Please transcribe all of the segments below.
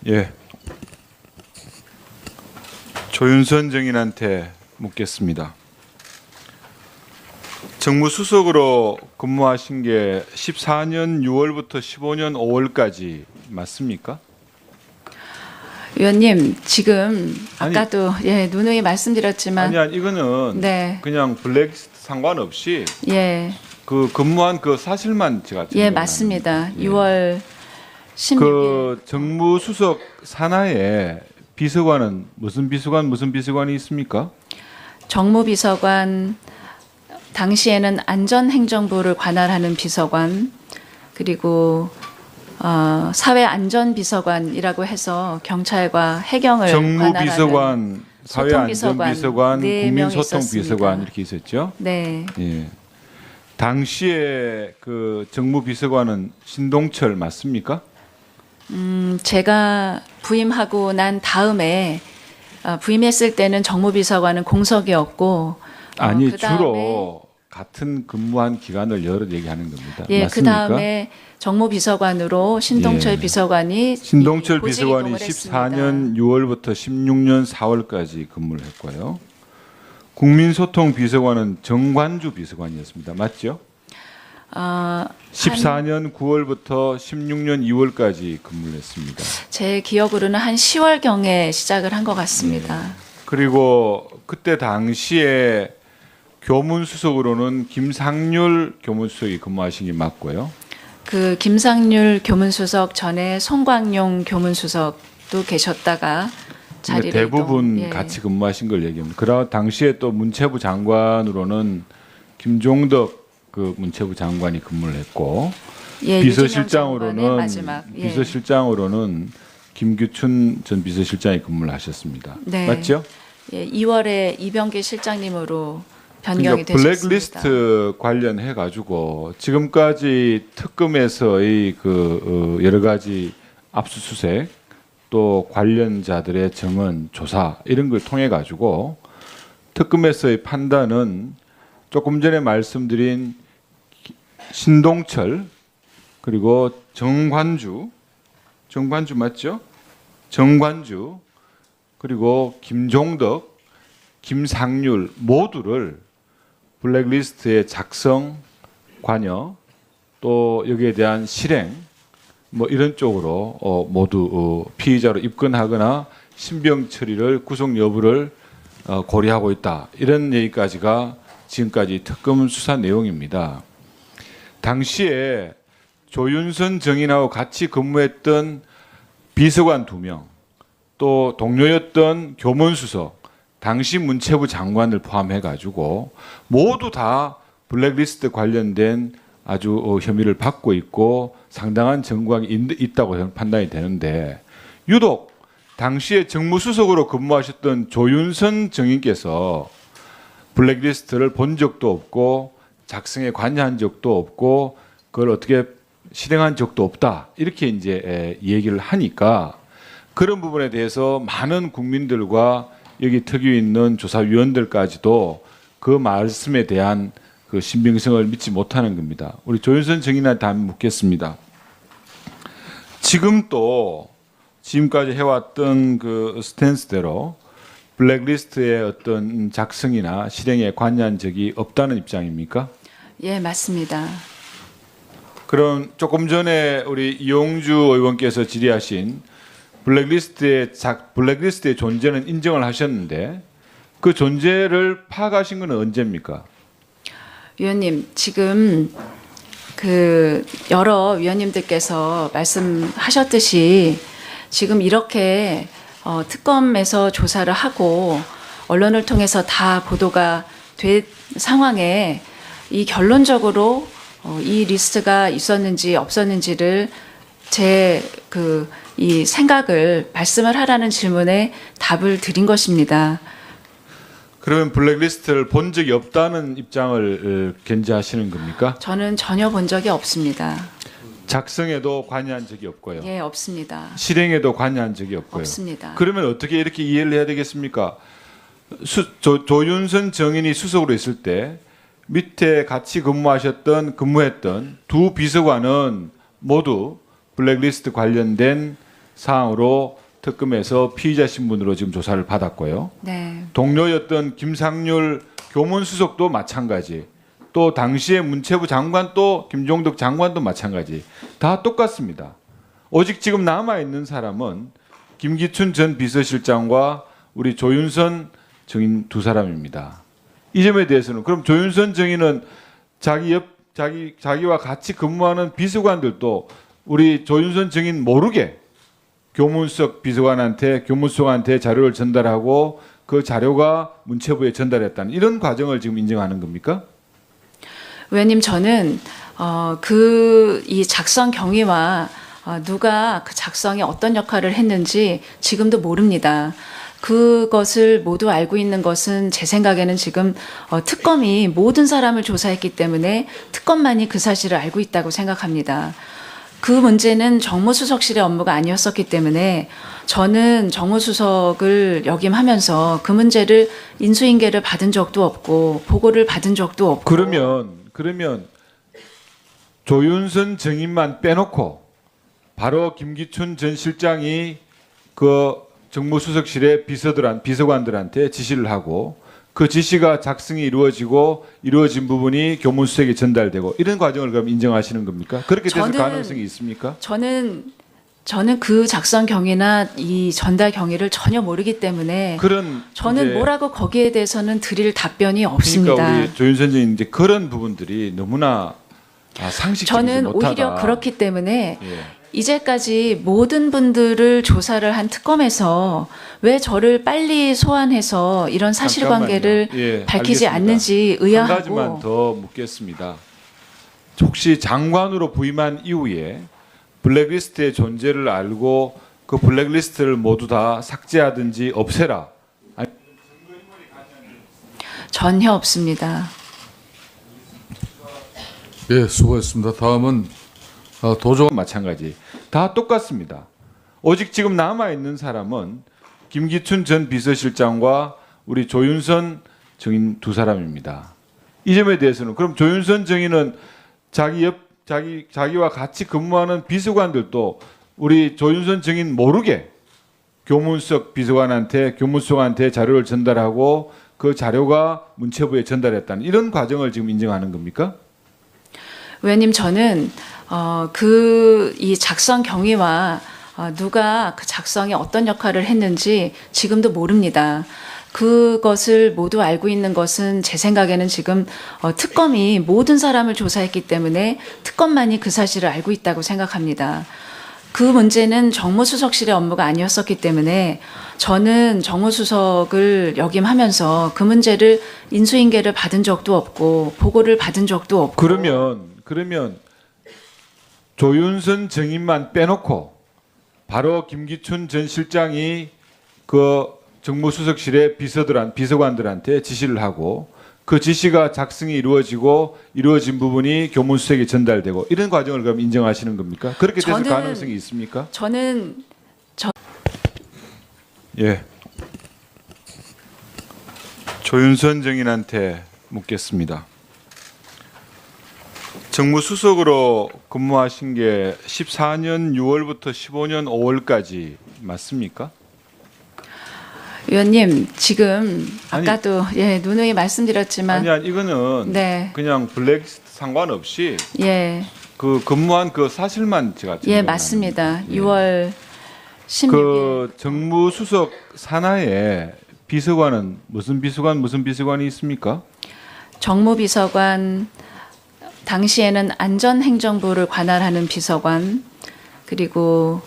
예. 조윤선 정인한테 묻겠습니다. 정무수석으로 근무하신 게 14년 6월부터 15년 5월까지 맞습니까? 위원님, 지금 아까도 누누이 말씀드렸지만 아니 이거는 네. 그냥 블랙리스트 상관없이 예, 그 근무한 그 사실만 제가 예 맞습니다. 6월 16일 그 정무수석 산하에 비서관은 무슨 비서관이 있습니까? 정무비서관, 당시에는 안전행정부를 관할하는 비서관, 그리고 사회안전비서관이라고 해서 경찰과 해경을 정무비서관, 관할하는 사회안전비서관, 네 국민소통비서관 이렇게 있었죠. 네, 예. 당시에 그 정무비서관은 신동철 맞습니까? 제가 부임하고 난 다음에 부임했을 때는 정무비서관은 공석이었고 아니 그다음에, 주로 같은 근무한 기간을 여러 얘기하는 겁니다. 예, 맞습니까? 그 다음에 정무비서관으로 신동철 예. 비서관이 신동철 보직 비서관이 이동을 했습니다. 14년 6월부터 16년 4월까지 근무를 했고요. 국민소통비서관은 정관주 비서관이었습니다. 맞죠? 14년 9월부터 16년 2월까지 근무를 했습니다. 제 기억으로는 한 10월경에 시작을 한 것 같습니다. 그리고 그때 당시에 교문수석으로는 김상률 교문수석이 근무하신 게 맞고요. 그 김상률 교문수석 전에 송광용 교문수석도 계셨다가 자리를 대부분 이동, 예. 같이 근무하신 걸 얘기합니다. 그러나 당시에 또 문체부 장관으로는 김종덕 그 문체부 장관이 근무를 했고 예, 비서실장으로는 유진영 장관의 마지막, 예. 비서실장으로는 김규춘 전 비서실장이 근무를 하셨습니다. 네. 맞죠? 예, 2월에 이병기 실장님으로 변경이 그러니까 되셨습니다. 블랙리스트 관련해 가지고 지금까지 특검에서의 그 여러 가지 압수수색 또 관련자들의 증언 조사 이런 걸 통해 가지고 특검에서의 판단은 조금 전에 말씀드린 신동철 그리고 정관주 맞죠? 정관주 그리고 김종덕, 김상률 모두를 블랙리스트의 작성, 관여 또 여기에 대한 실행 뭐 이런 쪽으로 모두 피의자로 입건하거나 신병 처리를 구속 여부를 고려하고 있다. 이런 얘기까지가 지금까지 특검 수사 내용입니다. 당시에 조윤선 정인하고 같이 근무했던 비서관 2명, 또 동료였던 교문수석, 당시 문체부 장관을 포함해 가지고 모두 다 블랙리스트 관련된 아주 혐의를 받고 있고 상당한 정황이 있다고 판단이 되는데 유독 당시에 정무수석으로 근무하셨던 조윤선 정인께서 블랙리스트를 본 적도 없고 작성에 관여한 적도 없고 그걸 어떻게 실행한 적도 없다 이렇게 이제 얘기를 하니까 그런 부분에 대해서 많은 국민들과 여기 특유 있는 조사위원들까지도 그 말씀에 대한 그 신빙성을 믿지 못하는 겁니다. 우리 조윤선 정인한테 한번 묻겠습니다. 지금 또 지금까지 해왔던 그 스탠스대로 블랙리스트의 어떤 작성이나 실행에 관여한 적이 없다는 입장입니까? 예, 맞습니다. 그럼 조금 전에 우리 이용주 의원께서 질의하신 블랙리스트의 존재는 인정을 하셨는데 그 존재를 파악하신 건 언제입니까? 위원님, 지금 그 여러 위원님들께서 말씀하셨듯이 지금 이렇게 특검에서 조사를 하고 언론을 통해서 다 보도가 된 상황에 이 결론적으로 이 리스트가 있었는지 없었는지를 이 생각을 말씀을 하라는 질문에 답을 드린 것입니다. 그러면 블랙리스트를 본 적이 없다는 입장을 견지하시는 겁니까? 저는 전혀 본 적이 없습니다. 작성에도 관여한 적이 없고요. 예, 없습니다. 실행에도 관여한 적이 없고요. 없습니다. 그러면 어떻게 이렇게 이해를 해야 되겠습니까? 조윤선 정인이 수석으로 있을 때 밑에 같이 근무했던 두 비서관은 모두 블랙리스트 관련된 사항으로 특검에서 피의자 신분으로 지금 조사를 받았고요. 네. 동료였던 김상률 교문수석도 마찬가지. 또 당시에 문체부 장관 또 김종덕 장관도 마찬가지. 다 똑같습니다. 오직 지금 남아 있는 사람은 김기춘 전 비서실장과 우리 조윤선 증인 두 사람입니다. 이 점에 대해서는 그럼 조윤선 증인은 자기와 같이 근무하는 비서관들도 우리 조윤선 증인 모르게 교문수석 비서관한테 교문수석한테 자료를 전달하고 그 자료가 문체부에 전달했다는 이런 과정을 지금 인정하는 겁니까? 의원님, 저는 그 이 작성 경위와 누가 그 작성에 어떤 역할을 했는지 지금도 모릅니다. 그것을 모두 알고 있는 것은 제 생각에는 지금 특검이 모든 사람을 조사했기 때문에 특검만이 그 사실을 알고 있다고 생각합니다. 그 문제는 정무수석실의 업무가 아니었었기 때문에 저는 정무수석을 역임하면서 그 문제를 인수인계를 받은 적도 없고 보고를 받은 적도 없고. 그러면 조윤선 증인만 빼놓고 바로 김기춘 전 실장이 그 정무수석실의 비서관들한테 지시를 하고 그 지시가 작성이 이루어진 부분이 교문수석에 전달되고 이런 과정을 그럼 인정하시는 겁니까? 그렇게 됐을 가능성이 있습니까? 저는 그 작성 경위나 이 전달 경위를 전혀 모르기 때문에 저는 뭐라고 거기에 대해서는 드릴 답변이 없습니다. 그러니까 우리 조윤선 증인 이제 그런 부분들이 너무나 상식적이지 저는 못하다. 오히려 그렇기 때문에 예. 이제까지 모든 분들을 조사를 한 특검에서 왜 저를 빨리 소환해서 이런 사실관계를 예, 밝히지 알겠습니다. 않는지 한 의아하고. 가지만 더 묻겠습니다. 혹시 장관으로 부임한 이후에 블랙리스트의 존재를 알고 그 블랙리스트를 모두 다 삭제하든지 없애라. 전혀 없습니다. 예, 수고했습니다. 다음은 도정 마찬가지. 다 똑같습니다. 오직 지금 남아 있는 사람은 김기춘 전 비서실장과 우리 조윤선 증인 두 사람입니다. 이 점에 대해서는 그럼 조윤선 증인은 자기와 같이 근무하는 비서관들도 우리 조윤선 증인 모르게 교문수석 교문수석한테 자료를 전달하고 그 자료가 문체부에 전달했다는 이런 과정을 지금 인정하는 겁니까? 의원님, 저는 그 이 작성 경위와 누가 그 작성에 어떤 역할을 했는지 지금도 모릅니다. 그것을 모두 알고 있는 것은 제 생각에는 지금 특검이 모든 사람을 조사했기 때문에 특검만이 그 사실을 알고 있다고 생각합니다. 그 문제는 정무수석실의 업무가 아니었었기 때문에 저는 정무수석을 역임하면서 그 문제를 인수인계를 받은 적도 없고 보고를 받은 적도 없고. 그러면 조윤선 증인만 빼놓고 바로 김기춘 전 실장이 그 정무수석실의 비서관들한테 지시를 하고 그 지시가 작성이 이루어진 부분이 교문수석에 전달되고 이런 과정을 그럼 인정하시는 겁니까? 그렇게 됐을 가능성이 있습니까? 예. 조윤선 증인한테 묻겠습니다. 정무수석으로 근무하신 게 14년 6월부터 15년 5월까지 맞습니까? 의원님, 지금 아까도 누누이 말씀드렸지만 아니 이거는 네. 그냥 블랙리스트 상관없이 예, 그 근무한 그 사실만 제가 예, 맞습니다. 6월 16일 그 정무수석 산하에 비서관은 무슨 비서관이 있습니까? 정무비서관, 당시에는 안전행정부를 관할하는 비서관, 그리고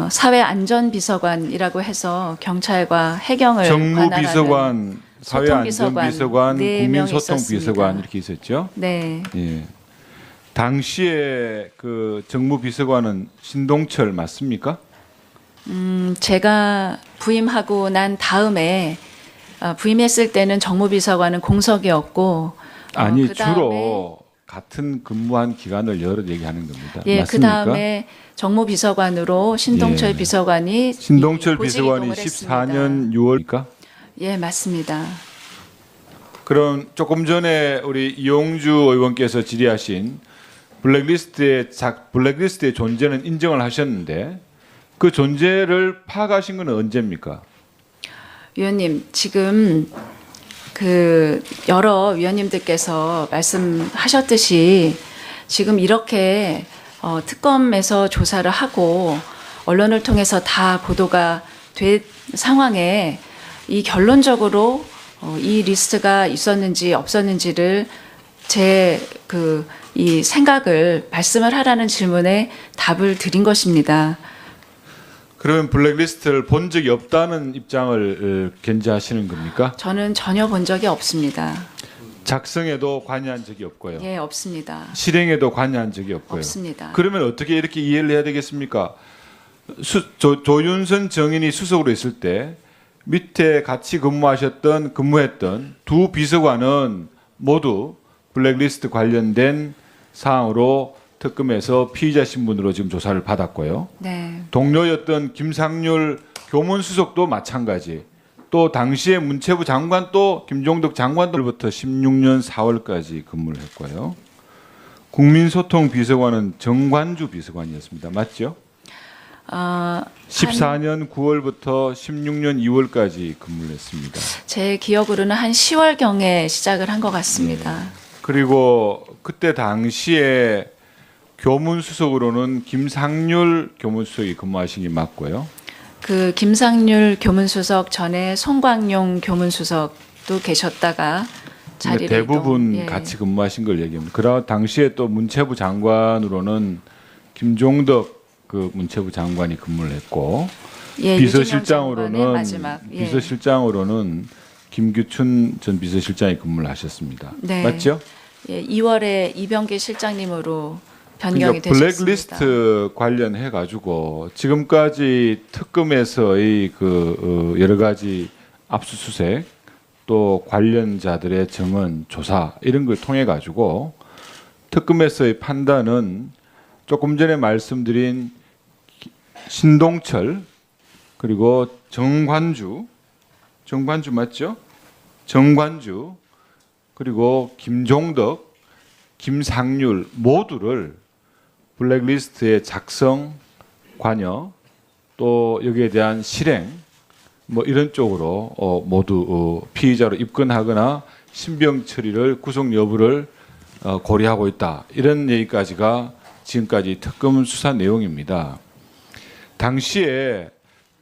사회안전비서관이라고 해서 경찰과 해경을 정무비서관, 소통비서관, 사회안전비서관, 네 명 국민소통비서관 있었습니다. 이렇게 있었죠. 네, 예. 당시에 그 정무비서관은 신동철 맞습니까? 제가 부임하고 난 다음에 부임했을 때는 정무비서관은 공석이었고 아니 그다음에 주로 같은 근무한 기간을 여러 얘기하는 겁니다. 예, 그 맞습니까? 다음에 정무비서관으로 신동철 예. 비서관이 신동철 보직 비서관이 이동을 14년 6월입니까? 예, 맞습니다. 그럼 조금 전에 우리 이용주 의원께서 질의하신 블랙리스트의 존재는 인정을 하셨는데 그 존재를 파악하신 건 언제입니까? 위원님, 지금 그 여러 위원님들께서 말씀하셨듯이 지금 이렇게 특검에서 조사를 하고 언론을 통해서 다 보도가 된 상황에 이 결론적으로 이 리스트가 있었는지 없었는지를 이 생각을 말씀을 하라는 질문에 답을 드린 것입니다. 그러면 블랙리스트를 본 적이 없다는 입장을 견지하시는 겁니까? 저는 전혀 본 적이 없습니다. 작성에도 관여한 적이 없고요. 예, 없습니다. 실행에도 관여한 적이 없고요. 없습니다. 그러면 어떻게 이렇게 이해를 해야 되겠습니까? 조윤선 정인이 수석으로 있을 때 밑에 같이 근무했던 두 비서관은 모두 블랙리스트 관련된 사항으로 특검에서 피의자 신분으로 지금 조사를 받았고요. 네. 동료였던 김상률 교문수석도 마찬가지. 또 당시에 문체부 장관 또 김종덕 장관들부터 16년 4월까지 근무를 했고요. 국민소통 비서관은 정관주 비서관이었습니다. 맞죠? 14년 9월부터 16년 2월까지 근무를 했습니다. 제 기억으로는 한 10월경에 시작을 한 것 같습니다. 그리고 그때 당시에 교문수석으로는 김상률 교문수석이 근무하신 게 맞고요. 그 김상률 교문수석 전에 송광용 교문수석도 계셨다가 자리를 대부분 이동, 예. 같이 근무하신 걸 얘기합니다. 그러나 당시에 또 문체부 장관으로는 김종덕 그 문체부 장관이 근무를 했고 예, 비서실장으로는 유진영 장관의 마지막, 예. 비서실장으로는 김규춘 전 비서실장이 근무를 하셨습니다. 네. 맞죠? 예, 2월에 이병기 실장님으로 변경이 그러니까 되셨습니다. 블랙리스트 관련해 가지고 지금까지 특검에서의 여러 가지 압수수색 또 관련자들의 증언 조사 이런 걸 통해 가지고 특검에서의 판단은 조금 전에 말씀드린 신동철 그리고 정관주 맞죠? 정관주 그리고 김종덕, 김상률 모두를 블랙리스트의 작성, 관여 또 여기에 대한 실행 뭐 이런 쪽으로 모두 피의자로 입건하거나 신병 처리를 구속 여부를 고려하고 있다. 이런 얘기까지가 지금까지 특검 수사 내용입니다. 당시에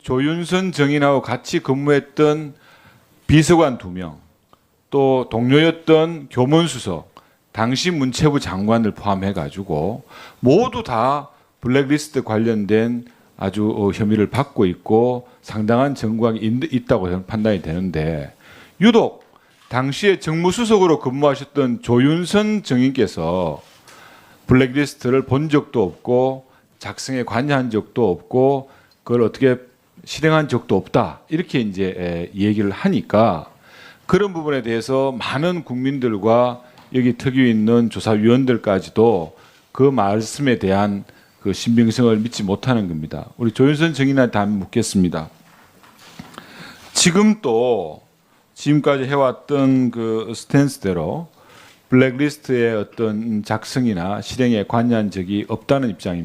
조윤선 정인하고 같이 근무했던 비서관 2명, 또 동료였던 교문수석, 당시 문체부 장관을 포함해 가지고 모두 다 블랙리스트 관련된 아주 혐의를 받고 있고 상당한 정황이 있다고 판단이 되는데 유독 당시에 정무수석으로 근무하셨던 조윤선 정인께서 블랙리스트를 본 적도 없고 작성에 관여한 적도 없고 그걸 어떻게 실행한 적도 없다 이렇게 이제 얘기를 하니까 그런 부분에 대해서 많은 국민들과 여기 특유 있는 조사위원들까지도 그 말씀에 대한 그 신빙성을 믿지 못하는 겁니다. 우리 조윤선 정인한테 한번 묻겠습니다. 지금 또 지금까지 해왔던 그 스탠스대로 블랙리스트의 어떤 작성이나 실행에 관여한 적이 없다는 입장입니다.